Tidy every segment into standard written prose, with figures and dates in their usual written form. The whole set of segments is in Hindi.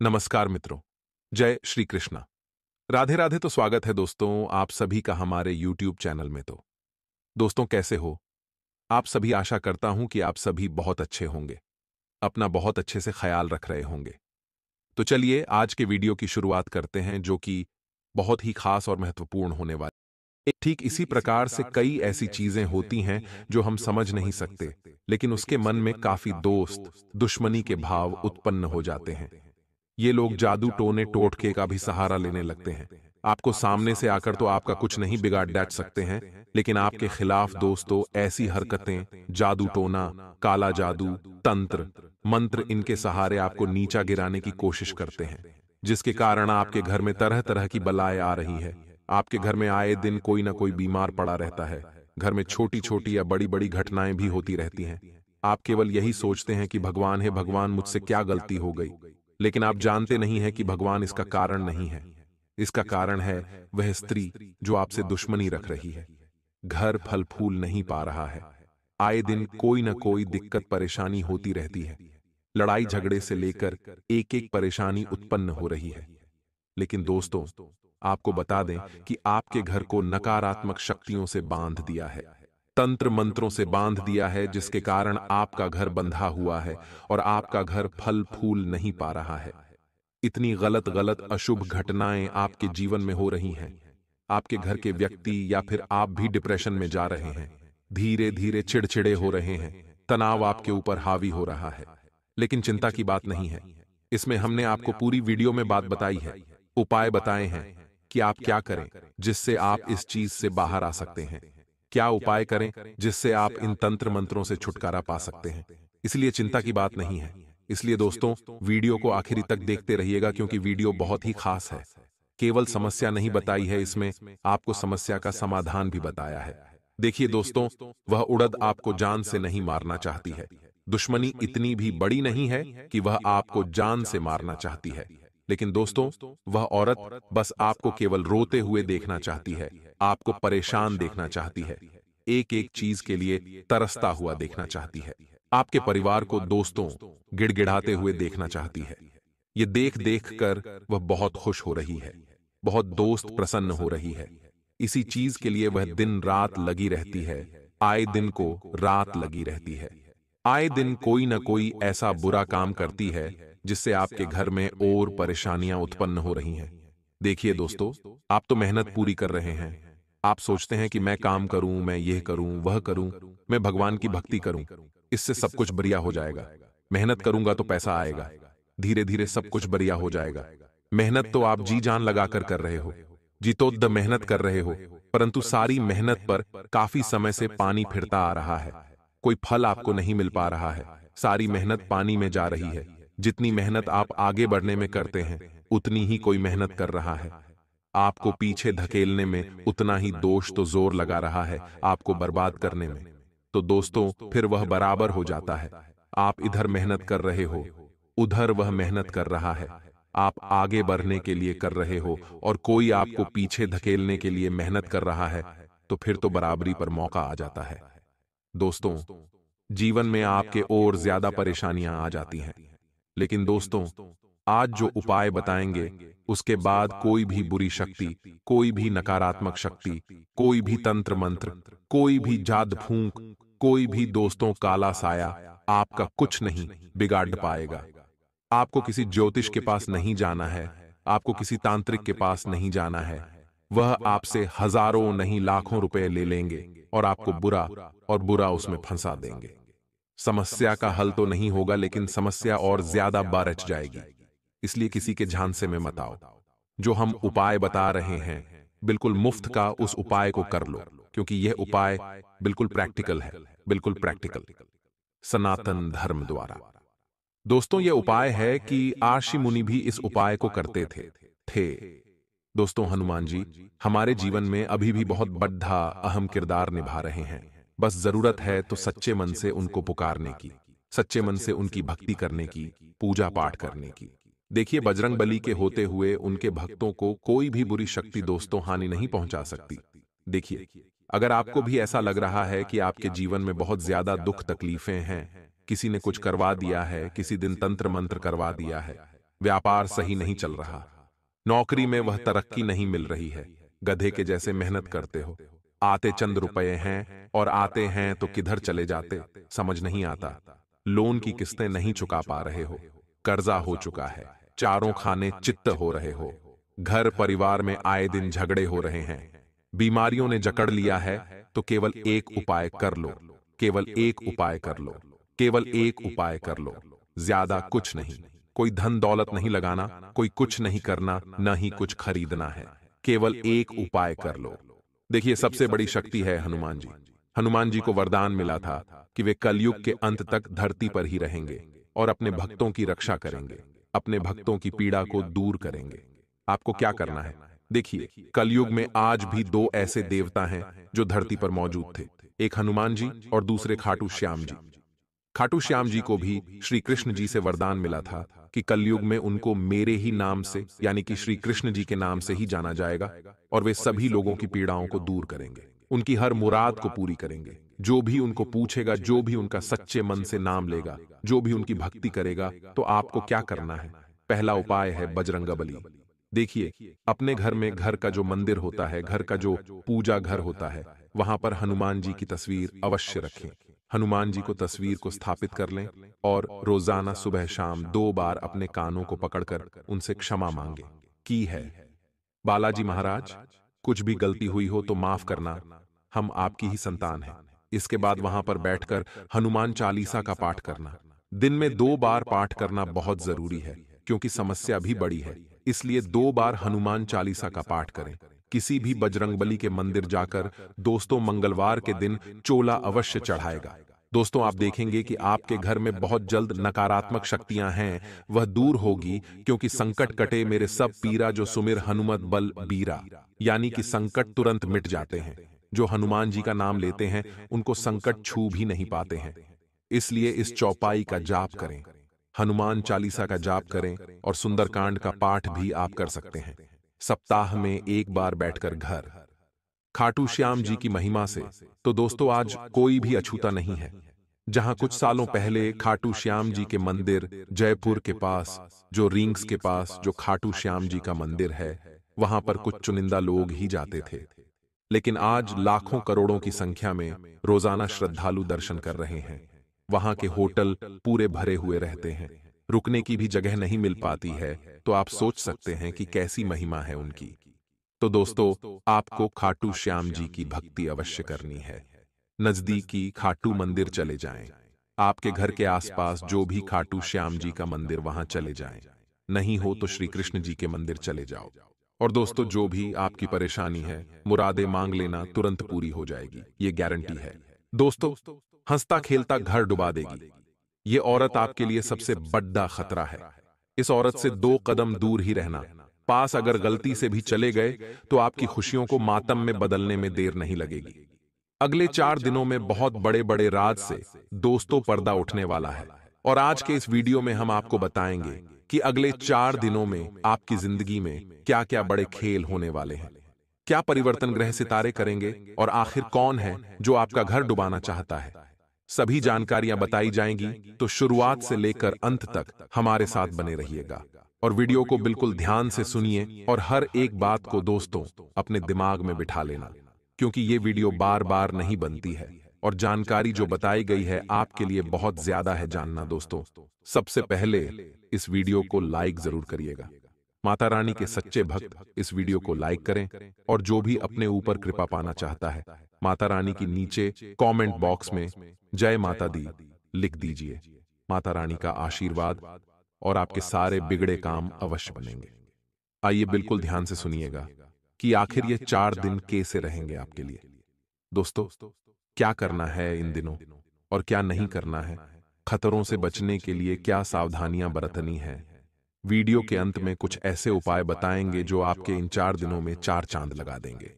नमस्कार मित्रों। जय श्री कृष्णा। राधे राधे। तो स्वागत है दोस्तों आप सभी का हमारे YouTube चैनल में। तो दोस्तों कैसे हो आप सभी? आशा करता हूं कि आप सभी बहुत अच्छे होंगे, अपना बहुत अच्छे से ख्याल रख रहे होंगे। तो चलिए आज के वीडियो की शुरुआत करते हैं, जो कि बहुत ही खास और महत्वपूर्ण होने वाली। ठीक इसी प्रकार से कई ऐसी चीजें होती हैं जो हम समझ नहीं सकते, लेकिन उसके मन में काफी दोस्त दुश्मनी के भाव उत्पन्न हो जाते हैं। ये लोग जादू टोने टोटके का भी सहारा लेने लगते हैं। आपको सामने से आकर तो आपका कुछ नहीं बिगाड़ डाट सकते हैं, लेकिन आपके खिलाफ दोस्तों ऐसी हरकतें, जादू टोना, काला जादू, तंत्र मंत्र, इनके सहारे आपको नीचा गिराने की कोशिश करते हैं, जिसके कारण आपके घर में तरह तरह की बलाएं आ रही है। आपके घर में आए दिन कोई ना कोई बीमार पड़ा रहता है। घर में छोटी छोटी या बड़ी बड़ी घटनाएं भी होती रहती हैं। आप केवल यही सोचते हैं कि भगवान है, भगवान मुझसे क्या गलती हो गई, लेकिन आप जानते नहीं हैं कि भगवान इसका कारण नहीं है। इसका कारण है वह स्त्री जो आपसे दुश्मनी रख रही है। घर फल फूल नहीं पा रहा है। आए दिन कोई न कोई दिक्कत परेशानी होती रहती है। लड़ाई झगड़े से लेकर एक एक परेशानी उत्पन्न हो रही है। लेकिन दोस्तों आपको बता दें कि आपके घर को नकारात्मक शक्तियों से बांध दिया है, तंत्र मंत्रों से बांध दिया है, जिसके कारण आपका घर बंधा हुआ है और आपका घर फल फूल नहीं पा रहा है। इतनी गलत गलत अशुभ घटनाएं आपके जीवन में हो रही हैं। आपके घर के व्यक्ति या फिर आप भी डिप्रेशन में जा रहे हैं। धीरे धीरे चिड़चिड़े हो रहे हैं। तनाव आपके ऊपर हावी हो रहा है। लेकिन चिंता की बात नहीं है। इसमें हमने आपको पूरी वीडियो में बात बताई है, उपाय बताए हैं कि आप क्या करें जिससे आप इस चीज से बाहर आ सकते हैं। क्या उपाय करें जिससे आप इन तंत्र मंत्रों से छुटकारा पा सकते हैं। इसलिए चिंता की बात नहीं है। इसलिए दोस्तों वीडियो को आखिरी तक देखते रहिएगा, क्योंकि वीडियो बहुत ही खास है। केवल समस्या नहीं बताई है, इसमें आपको समस्या का समाधान भी बताया है। देखिए दोस्तों, वह उड़द आपको जान से नहीं मारना चाहती है। दुश्मनी इतनी भी बड़ी नहीं है कि वह आपको जान से मारना चाहती है। लेकिन दोस्तों वह औरत बस आपको केवल रोते हुए देखना चाहती है, आपको परेशान देखना चाहती है, एक एक चीज के लिए तरसता हुआ देखना चाहती है। आपके परिवार को दोस्तों गिड़गिड़ाते हुए देखना चाहती है। ये देख देख कर वह बहुत खुश हो रही है, बहुत दोस्त प्रसन्न हो रही है। इसी चीज के लिए वह दिन रात लगी रहती है। आए दिन को रात लगी रहती है। आए दिन कोई न कोई ऐसा बुरा काम करती है जिससे आपके घर में और परेशानियां उत्पन्न हो रही हैं। देखिए दोस्तों, आप तो मेहनत पूरी कर रहे हैं। आप सोचते हैं कि मैं काम करूं, मैं यह करूं, वह करूं, मैं भगवान की भक्ति करूं, इससे सब कुछ बढ़िया हो जाएगा। मेहनत करूंगा तो पैसा आएगा, धीरे धीरे सब कुछ बढ़िया हो जाएगा। मेहनत तो आप जी जान लगाकर कर रहे हो, जीतोद्द मेहनत कर रहे हो, परंतु सारी मेहनत पर काफी समय से पानी फिरता आ रहा है। कोई फल आपको नहीं मिल पा रहा है। सारी मेहनत पानी में जा रही है। जितनी मेहनत आप आगे बढ़ने में करते हैं, उतनी ही कोई मेहनत कर रहा है। आपको पीछे धकेलने में उतना ही दोष तो जोर लगा रहा है आपको बर्बाद करने में। तो दोस्तों फिर वह बराबर हो जाता है। आप इधर मेहनत कर रहे हो, उधर वह मेहनत कर रहा है। आप आगे बढ़ने के लिए कर रहे हो और कोई आपको पीछे धकेलने के लिए मेहनत कर रहा है, तो फिर तो बराबरी पर मौका आ जाता है। दोस्तों जीवन में आपके और ज्यादा परेशानियां आ जाती हैं। लेकिन दोस्तों आज जो उपाय बताएंगे, उसके बाद कोई भी बुरी शक्ति, कोई भी नकारात्मक शक्ति, कोई भी तंत्र मंत्र, कोई भी जाद फूंक, कोई भी दोस्तों काला साया आपका कुछ नहीं बिगाड़ पाएगा। आपको किसी ज्योतिष के पास नहीं जाना है, आपको किसी तांत्रिक के पास नहीं जाना है। वह आपसे हजारों नहीं लाखों रुपए ले लेंगे और आपको बुरा और बुरा उसमें फंसा देंगे। समस्या का हल तो नहीं होगा, लेकिन समस्या और ज्यादा बरच जाएगी। इसलिए किसी के झांसे में मत आओ। जो हम उपाय बता रहे हैं, बिल्कुल मुफ्त का उस उपाय को कर लो, क्योंकि यह उपाय बिल्कुल प्रैक्टिकल है, बिल्कुल प्रैक्टिकल, सनातन धर्म द्वारा। दोस्तों यह उपाय है कि आर्षि मुनि भी इस उपाय को करते थे। दोस्तों हनुमान जी हमारे जीवन में अभी भी बहुत बड़ा अहम किरदार निभा रहे हैं। बस जरूरत है तो सच्चे मन से उनको पुकारने की, सच्चे मन से उनकी भक्ति करने की, पूजा पाठ करने की। देखिए बजरंग बली के होते हुए उनके भक्तों को कोई भी बुरी शक्ति दोस्तों हानि नहीं पहुंचा सकती। देखिए अगर आपको भी ऐसा लग रहा है कि आपके जीवन में बहुत ज्यादा दुख तकलीफें हैं, किसी ने कुछ करवा दिया है, किसी दिन तंत्र मंत्र करवा दिया है, व्यापार सही नहीं चल रहा, नौकरी में वह तरक्की नहीं मिल रही है, गधे के जैसे मेहनत करते हो, आते चंद रुपए हैं और आते हैं तो किधर चले जाते समझ नहीं आता, लोन की किस्तें नहीं चुका पा रहे हो, कर्जा हो चुका है, चारों खाने चित्त हो रहे हो, घर परिवार में आए दिन झगड़े हो रहे हैं, बीमारियों ने जकड़ लिया है, तो केवल एक उपाय कर लो, केवल एक उपाय कर लो, केवल एक उपाय कर लो, ज्यादा कुछ नहीं। कोई धन दौलत नहीं लगाना, कोई कुछ नहीं करना, न ही कुछ खरीदना है, केवल एक उपाय कर लो। देखिए, सबसे बड़ी शक्ति है हनुमान जी। हनुमान जी को वरदान मिला था कि वे कलयुग के अंत तक धरती पर ही रहेंगे और अपने भक्तों की रक्षा करेंगे, अपने भक्तों की पीड़ा को दूर करेंगे। आपको क्या करना है? देखिए, कलयुग में आज भी दो ऐसे देवता हैं जो धरती पर मौजूद थे, एक हनुमान जी और दूसरे खाटू श्याम जी। खाटू श्याम जी को भी श्री कृष्ण जी से वरदान मिला था कि कलयुग में उनको मेरे ही नाम से, यानी कि श्री कृष्ण जी के नाम से ही जाना जाएगा और वे सभी लोगों की पीड़ाओं को दूर करेंगे, उनकी हर मुराद को पूरी करेंगे। जो भी उनको पूछेगा, जो भी उनका सच्चे मन से नाम लेगा, जो भी उनकी भक्ति करेगा, तो आपको क्या करना है? पहला उपाय है बजरंगबली। देखिए, अपने घर में, घर का जो मंदिर होता है, घर का जो पूजा घर होता है, वहां पर हनुमान जी की तस्वीर अवश्य रखें। हनुमान जी को तस्वीर को स्थापित कर लें और रोजाना सुबह शाम 2 बार अपने कानों को पकड़कर उनसे क्षमा मांगे की है, बालाजी महाराज, कुछ भी गलती हुई हो तो माफ करना, हम आपकी ही संतान हैं। इसके बाद वहां पर बैठकर हनुमान चालीसा का पाठ करना। दिन में 2 बार पाठ करना बहुत जरूरी है, क्योंकि समस्या भी बड़ी है, इसलिए 2 बार हनुमान चालीसा का पाठ करें। किसी भी बजरंगबली के मंदिर जाकर दोस्तों मंगलवार के दिन चोला अवश्य चढ़ाएगा। दोस्तों, आप देखेंगे कि आपके घर में बहुत जल्द नकारात्मक शक्तियां हैं, वह दूर होगी, क्योंकि संकट कटे मेरे सब पीरा, जो सुमिर हनुमत बल बीरा, यानी कि संकट तुरंत मिट जाते हैं। जो हनुमान जी का नाम लेते हैं उनको संकट छू भी नहीं पाते हैं। इसलिए इस चौपाई का जाप करें, हनुमान चालीसा का जाप करें और सुंदरकांड का पाठ भी आप कर सकते हैं। सप्ताह में 1 बार बैठकर घर खाटू श्याम जी की महिमा से, तो दोस्तों आज कोई भी अछूता नहीं है। जहां कुछ सालों पहले खाटू श्याम जी के मंदिर जयपुर के पास, जो रिंग्स के पास जो खाटू श्याम जी का मंदिर है, वहां पर कुछ चुनिंदा लोग ही जाते थे, लेकिन आज लाखों करोड़ों की संख्या में रोजाना श्रद्धालु दर्शन कर रहे हैं। वहां के होटल पूरे भरे हुए रहते हैं, रुकने की भी जगह नहीं मिल पाती है, तो आप सोच सकते हैं कि कैसी महिमा है उनकी। तो दोस्तों, आपको खाटू श्याम जी की भक्ति अवश्य करनी है। नजदीकी खाटू मंदिर चले जाएं। आपके घर के आसपास जो भी खाटू श्याम जी का मंदिर, वहां चले जाएं। नहीं हो तो श्री कृष्ण जी के मंदिर चले जाओ। और दोस्तों, जो भी आपकी परेशानी है, मुरादे मांग लेना, तुरंत पूरी हो जाएगी, ये गारंटी है। दोस्तों, हंसता खेलता घर डुबा देगी ये औरत आपके लिए सबसे बड़ा खतरा है। इस औरत से 2 कदम दूर ही रहना। पास अगर गलती से भी चले गए तो आपकी खुशियों को मातम में बदलने में देर नहीं लगेगी। अगले 4 दिनों में बहुत बड़े बड़े राज से दोस्तों पर्दा उठने वाला है, और आज के इस वीडियो में हम आपको बताएंगे कि अगले 4 दिनों में आपकी जिंदगी में क्या क्या बड़े खेल होने वाले हैं, क्या परिवर्तन ग्रह सितारे करेंगे, और आखिर कौन है जो आपका घर डुबाना चाहता है। सभी जानकारियां बताई जाएंगी, तो शुरुआत से लेकर अंत तक हमारे साथ बने रहिएगा और वीडियो को बिल्कुल ध्यान से सुनिए और हर एक बात को दोस्तों अपने दिमाग में बिठा लेना, क्योंकि ये वीडियो बार बार नहीं बनती है और जानकारी जो बताई गई है आपके लिए बहुत ज्यादा है जानना। दोस्तों, सबसे पहले इस वीडियो को लाइक जरूर करिएगा। माता रानी के सच्चे भक्त इस वीडियो को लाइक करें, और जो भी अपने ऊपर कृपा पाना चाहता है, माता रानी की नीचे कमेंट बॉक्स में जय माता दी लिख दीजिए। माता रानी का आशीर्वाद और आपके सारे बिगड़े काम अवश्य बनेंगे। आइए बिल्कुल ध्यान से सुनिएगा कि आखिर ये 4 दिन कैसे रहेंगे आपके लिए। दोस्तों, क्या करना है इन दिनों और क्या नहीं करना है, खतरों से बचने के लिए क्या सावधानियां बरतनी है, वीडियो के अंत में कुछ ऐसे उपाय बताएंगे जो आपके इन 4 दिनों में 4 चांद लगा देंगे।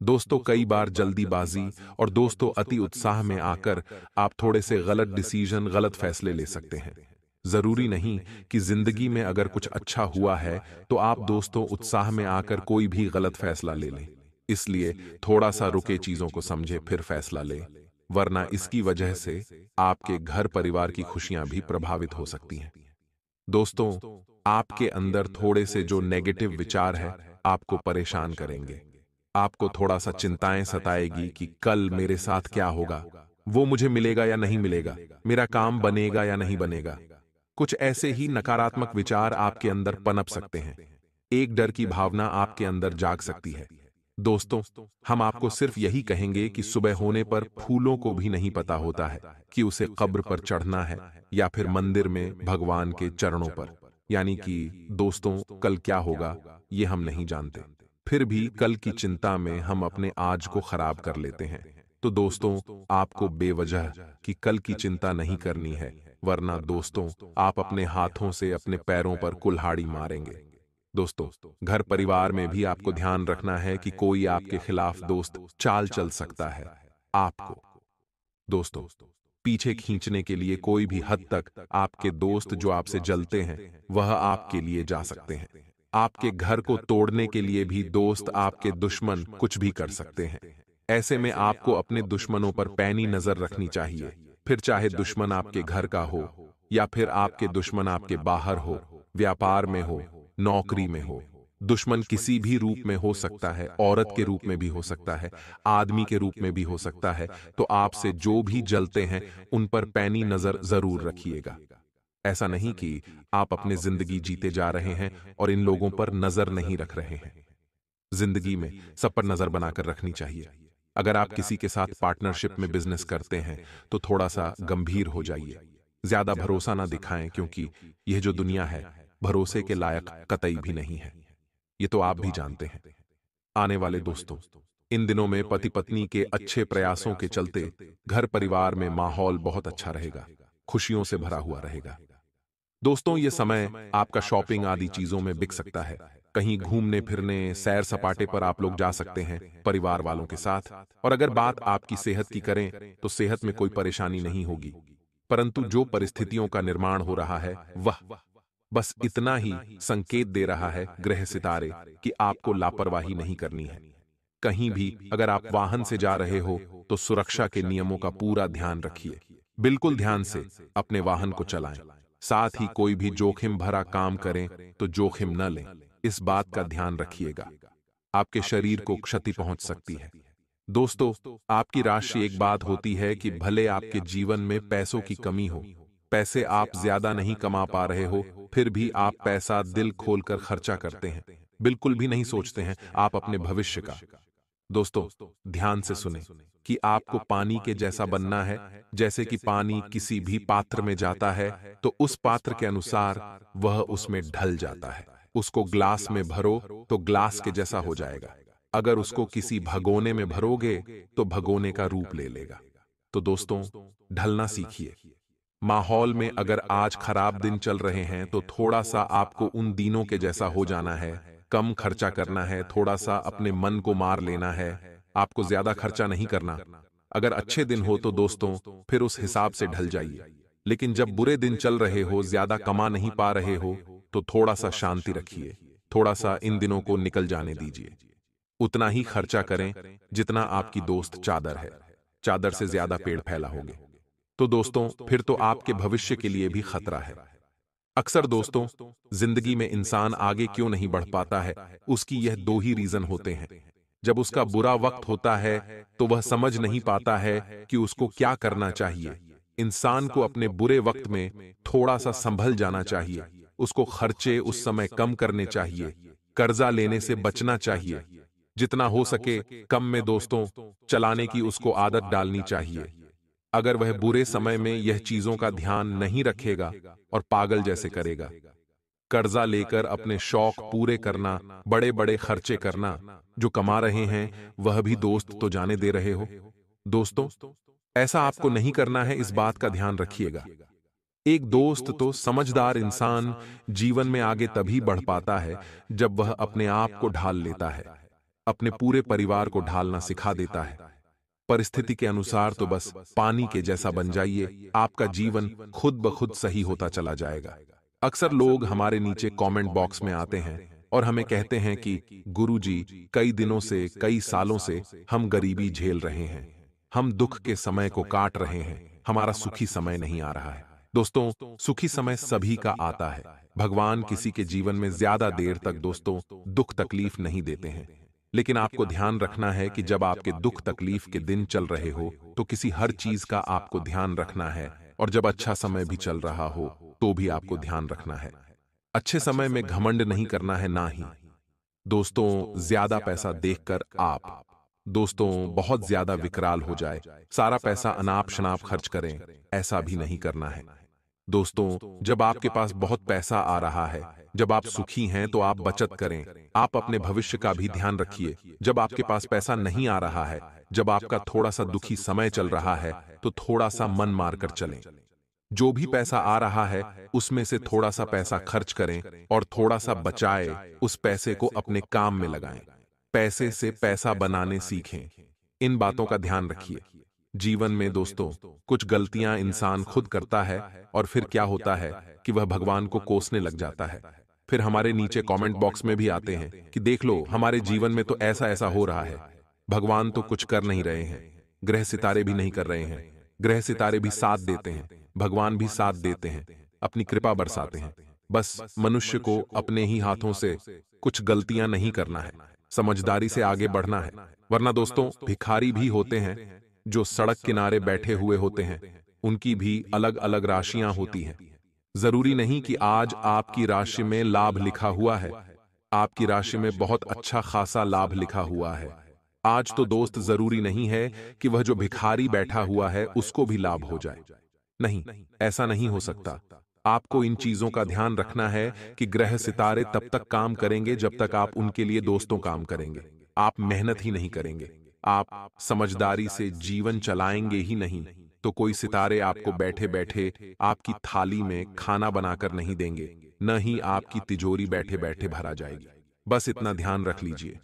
दोस्तों, कई बार जल्दीबाजी और दोस्तों अति उत्साह में आकर आप थोड़े से गलत डिसीजन, गलत फैसले ले सकते हैं। जरूरी नहीं कि जिंदगी में अगर कुछ अच्छा हुआ है तो आप दोस्तों उत्साह में आकर कोई भी गलत फैसला ले लें। इसलिए थोड़ा सा रुके, चीजों को समझे फिर फैसला लें, वरना इसकी वजह से आपके घर परिवार की खुशियां भी प्रभावित हो सकती हैं। दोस्तों, आपके अंदर थोड़े से जो नेगेटिव विचार है आपको परेशान करेंगे। आपको थोड़ा सा चिंताएं सताएगी कि कल मेरे साथ क्या होगा, वो मुझे मिलेगा या नहीं मिलेगा, मेरा काम बनेगा या नहीं बनेगा। कुछ ऐसे ही नकारात्मक विचार आपके अंदर पनप सकते हैं। एक डर की भावना आपके अंदर जाग सकती है। दोस्तों, हम आपको सिर्फ यही कहेंगे कि सुबह होने पर फूलों को भी नहीं पता होता है कि उसे कब्र पर चढ़ना है या फिर मंदिर में भगवान के चरणों पर। यानी कि दोस्तों, कल क्या होगा ये हम नहीं जानते। फिर भी कल की चिंता में हम अपने आज को खराब कर लेते हैं। तो दोस्तों, आपको बेवजह कि कल की चिंता नहीं करनी है, वरना दोस्तों आप अपने हाथों से अपने पैरों पर कुल्हाड़ी मारेंगे। दोस्तों, घर परिवार में भी आपको ध्यान रखना है कि कोई आपके खिलाफ दोस्त चाल चल सकता है। आपको दोस्तों पीछे खींचने के लिए कोई भी हद तक आपके दोस्त जो आपसे जलते हैं वह आपके लिए जा सकते हैं। आपके घर को तोड़ने के लिए भी दोस्त आपके दुश्मन कुछ भी कर सकते हैं। ऐसे में आपको अपने दुश्मनों पर पैनी नजर रखनी चाहिए, फिर चाहे दुश्मन आपके घर का हो या फिर आपके दुश्मन आपके बाहर हो, व्यापार में हो, नौकरी में हो। दुश्मन किसी भी रूप में हो सकता है, औरत के रूप में भी हो सकता है, आदमी के रूप में भी हो सकता है। तो आपसे जो भी जलते हैं उन पर पैनी नजर जरूर रखिएगा। ऐसा नहीं कि आप अपनी जिंदगी जीते जा रहे हैं और इन लोगों पर नजर नहीं रख रहे हैं। जिंदगी में सब पर नजर बनाकर रखनी चाहिए। अगर आप किसी के साथ पार्टनरशिप में बिजनेस करते हैं तो थोड़ा सा गंभीर हो जाइए। ज्यादा भरोसा ना दिखाएं, क्योंकि यह जो दुनिया है भरोसे के लायक कतई भी नहीं है। ये तो आप भी जानते हैं। आने वाले दोस्तों, इन दिनों में पति पत्नी के अच्छे प्रयासों के चलते घर परिवार में माहौल बहुत अच्छा रहेगा, खुशियों से भरा हुआ रहेगा। दोस्तों, ये समय आपका शॉपिंग आदि चीजों में बिक सकता है। कहीं घूमने फिरने, सैर सपाटे पर आप लोग जा सकते हैं परिवार वालों के साथ। और अगर बात आपकी सेहत की करें तो सेहत में कोई परेशानी नहीं होगी, परंतु जो परिस्थितियों का निर्माण हो रहा है वह बस इतना ही संकेत दे रहा है ग्रह सितारे कि आपको लापरवाही नहीं करनी है। कहीं भी अगर आप वाहन से जा रहे हो तो सुरक्षा के नियमों का पूरा ध्यान रखिए। बिल्कुल ध्यान से अपने वाहन को चलाएं। साथ ही कोई भी जोखिम भरा काम करें तो जोखिम न लें, इस बात का ध्यान रखिएगा। आपके शरीर को क्षति पहुंच सकती है। दोस्तों, आपकी राशि एक बात होती है कि भले आपके जीवन में पैसों की कमी हो, पैसे आप ज्यादा नहीं कमा पा रहे हो, फिर भी आप पैसा दिल खोलकर खर्चा करते हैं, बिल्कुल भी नहीं सोचते हैं आप अपने भविष्य का। दोस्तों, ध्यान से सुने कि आपको पानी के जैसा बनना है। जैसे कि पानी किसी भी पात्र में जाता है तो उस पात्र के अनुसार वह उसमें ढल जाता है। उसको ग्लास में भरो तो ग्लास के जैसा हो जाएगा। अगर उसको किसी भगोने में भरोगे तो भगोने का रूप ले लेगा। तो दोस्तों, ढलना सीखिए। माहौल में अगर आज खराब दिन चल रहे हैं तो थोड़ा सा आपको उन दिनों के जैसा हो जाना है, कम खर्चा करना है, थोड़ा सा अपने मन को मार लेना है। आपको ज्यादा खर्चा नहीं करना। अगर अच्छे दिन हो तो दोस्तों फिर उस हिसाब से ढल जाइए, लेकिन जब बुरे दिन चल रहे हो, ज्यादा कमा नहीं पा रहे हो, तो थोड़ा सा शांति रखिए। थोड़ा सा इन दिनों को निकल जाने दीजिए। उतना ही खर्चा करें जितना आपकी दोस्त चादर है। चादर से ज्यादा पेड़ फैला होगे तो दोस्तों फिर तो आपके भविष्य के लिए भी खतरा है। अक्सर दोस्तों, जिंदगी में इंसान आगे क्यों नहीं बढ़ पाता है, उसकी यह दो ही रीजन होते हैं। जब उसका बुरा वक्त होता है तो वह समझ नहीं पाता है कि उसको क्या करना चाहिए। इंसान को अपने बुरे वक्त में थोड़ा सा संभल जाना चाहिए। उसको खर्चे उस समय कम करने चाहिए, कर्जा लेने से बचना चाहिए। जितना हो सके कम में दोस्तों चलाने की उसको आदत डालनी चाहिए। अगर वह बुरे समय में यह चीजों का ध्यान नहीं रखेगा और पागल जैसे करेगा, कर्जा लेकर अपने शौक पूरे करना, बड़े बड़े खर्चे करना, जो कमा रहे हैं वह भी दोस्त तो जाने दे रहे हो। दोस्तों, ऐसा आपको नहीं करना है, इस बात का ध्यान रखिएगा। एक दोस्त तो समझदार इंसान जीवन में आगे तभी बढ़ पाता है जब वह अपने आप को ढाल लेता है, अपने पूरे परिवार को ढालना सिखा देता है। परिस्थिति के अनुसार तो बस पानी के जैसा बन जाइए, आपका जीवन खुद ब खुद सही होता चला जाएगा। अक्सर लोग हमारे नीचे कमेंट बॉक्स में आते हैं और हमें कहते हैं कि गुरुजी, कई दिनों से, कई सालों से हम गरीबी झेल रहे हैं, हम दुख के समय को काट रहे हैं, हमारा सुखी समय नहीं आ रहा है। दोस्तों, सुखी समय सभी का आता है। भगवान किसी के जीवन में ज्यादा देर तक दोस्तों दुख तकलीफ नहीं देते हैं। लेकिन आपको ध्यान रखना है कि जब आपके दुख तकलीफ के दिन चल रहे हो तो किसी हर चीज का आपको ध्यान रखना है, और जब अच्छा समय भी चल रहा हो तो भी आपको ध्यान रखना है। अच्छे समय में घमंड नहीं करना है, ना ही दोस्तों ज्यादा पैसा देखकर आप दोस्तों बहुत ज्यादा विकराल हो जाए, सारा पैसा अनाप शनाप खर्च करें, ऐसा भी नहीं करना है। दोस्तों, जब आपके पास बहुत पैसा आ रहा है, जब आप सुखी हैं तो आप बचत करें, आप अपने भविष्य का भी ध्यान रखिए। जब आपके पास पैसा नहीं आ रहा है, जब आपका थोड़ा सा दुखी समय चल रहा है, तो थोड़ा सा मन मारकर चलें। जो भी पैसा आ रहा है उसमें से थोड़ा सा पैसा खर्च करें और थोड़ा सा बचाए, उस पैसे को अपने काम में लगाएं। पैसे से पैसा बनाने सीखें। इन बातों का ध्यान रखिए। जीवन में दोस्तों कुछ गलतियां इंसान खुद करता है और फिर क्या होता है कि वह भगवान को कोसने लग जाता है। फिर हमारे नीचे कमेंट बॉक्स में भी आते हैं कि देख लो, हमारे जीवन में तो ऐसा ऐसा हो रहा है, भगवान तो कुछ कर नहीं रहे हैं, ग्रह सितारे भी नहीं कर रहे हैं। ग्रह सितारे भी साथ देते हैं, भगवान भी साथ देते हैं, अपनी कृपा बरसाते हैं। बस मनुष्य को अपने ही हाथों से कुछ गलतियां नहीं करना है, समझदारी से आगे बढ़ना है। वरना दोस्तों भिखारी भी होते हैं जो सड़क किनारे बैठे हुए होते हैं, उनकी भी अलग अलग राशियां होती हैं। जरूरी नहीं कि आज आपकी राशि में लाभ लिखा हुआ है, आपकी राशि में बहुत अच्छा खासा लाभ लिखा हुआ है। आज तो दोस्त जरूरी नहीं है कि वह जो भिखारी बैठा हुआ है उसको भी लाभ हो जाए। नहीं, ऐसा नहीं हो सकता। आपको इन चीजों का ध्यान रखना है कि ग्रह सितारे तब तक काम करेंगे जब तक आप उनके लिए दोस्तों काम करेंगे। आप मेहनत ही नहीं करेंगे, आप समझदारी से जीवन चलाएंगे ही नहीं, तो कोई सितारे आपको बैठे बैठे आपकी थाली में खाना बनाकर नहीं देंगे, न ही आपकी तिजोरी बैठे बैठे भरा जाएगी। बस इतना ध्यान रख लीजिए।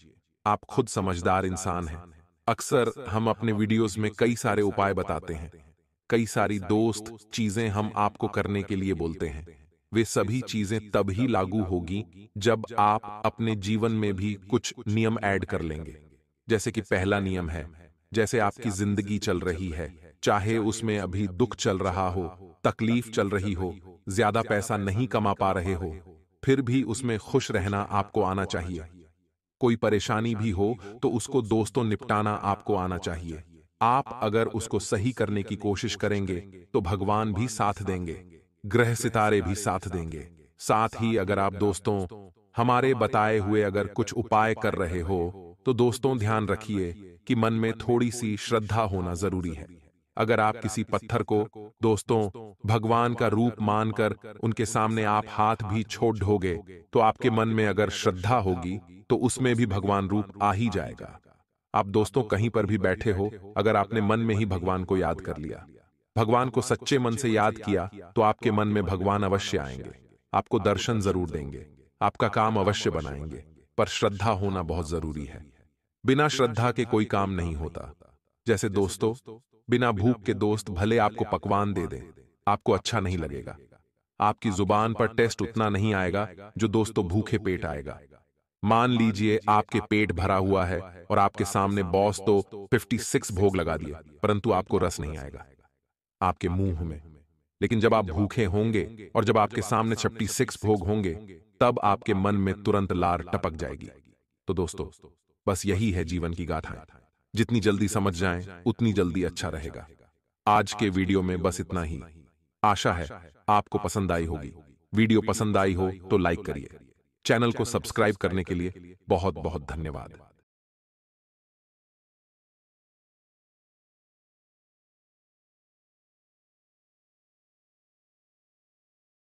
आप खुद समझदार इंसान हैं। अक्सर हम अपने वीडियोस में कई सारे उपाय बताते हैं, कई सारी दोस्त चीजें हम आपको करने के लिए बोलते हैं। वे सभी चीजें तभी लागू होगी जब आप अपने जीवन में भी कुछ नियम ऐड कर लेंगे। जैसे कि पहला नियम है, जैसे आपकी जिंदगी चल रही है, चाहे उसमें अभी दुख चल रहा हो, तकलीफ चल रही हो, ज्यादा पैसा नहीं कमा पा रहे हो, फिर भी उसमें खुश रहना आपको आना चाहिए। कोई परेशानी भी हो तो उसको दोस्तों निपटाना आपको आना चाहिए। आप अगर उसको सही करने की कोशिश करेंगे तो भगवान भी साथ देंगे, ग्रह सितारे भी साथ देंगे। साथ ही अगर आप दोस्तों हमारे बताए हुए अगर कुछ उपाय कर रहे हो तो दोस्तों ध्यान रखिए कि मन में थोड़ी सी श्रद्धा होना जरूरी है। अगर आप किसी पत्थर को दोस्तों भगवान का रूप मानकर उनके सामने आप हाथ भी छोड़ दोगे तो आपके मन में अगर श्रद्धा होगी तो उसमें भी भगवान रूप आ ही जाएगा। आप दोस्तों कहीं पर भी बैठे हो, अगर आपने मन में ही भगवान को याद कर लिया, भगवान को सच्चे मन से याद किया, तो आपके मन में भगवान अवश्य आएंगे, आपको दर्शन जरूर देंगे, आपका काम अवश्य बनाएंगे। पर श्रद्धा होना बहुत जरूरी है। बिना श्रद्धा के कोई काम नहीं होता। जैसे दोस्तों बिना भूख के दोस्त भले आपको पकवान दे दें, आपको अच्छा नहीं लगेगा। आपकी जुबान पर टेस्ट उतना नहीं आएगा जो दोस्तों भूखे पेट आएगा। मान लीजिए आपके पेट भरा हुआ है और आपके सामने बॉस तो 56 भोग लगा दिए, परंतु आपको रस नहीं आएगा आपके मुंह में। लेकिन जब आप भूखे होंगे और जब आपके सामने 56 भोग होंगे, तब आपके मन में तुरंत लार टपक जाएगी। तो दोस्तों बस यही है जीवन की गाथाएं। जितनी जल्दी समझ जाएं उतनी जल्दी अच्छा रहेगा। आज के वीडियो में बस इतना ही। आशा है आपको पसंद आई होगी। वीडियो पसंद आई हो तो लाइक करिए। चैनल को सब्सक्राइब करने के लिए बहुत बहुत धन्यवाद।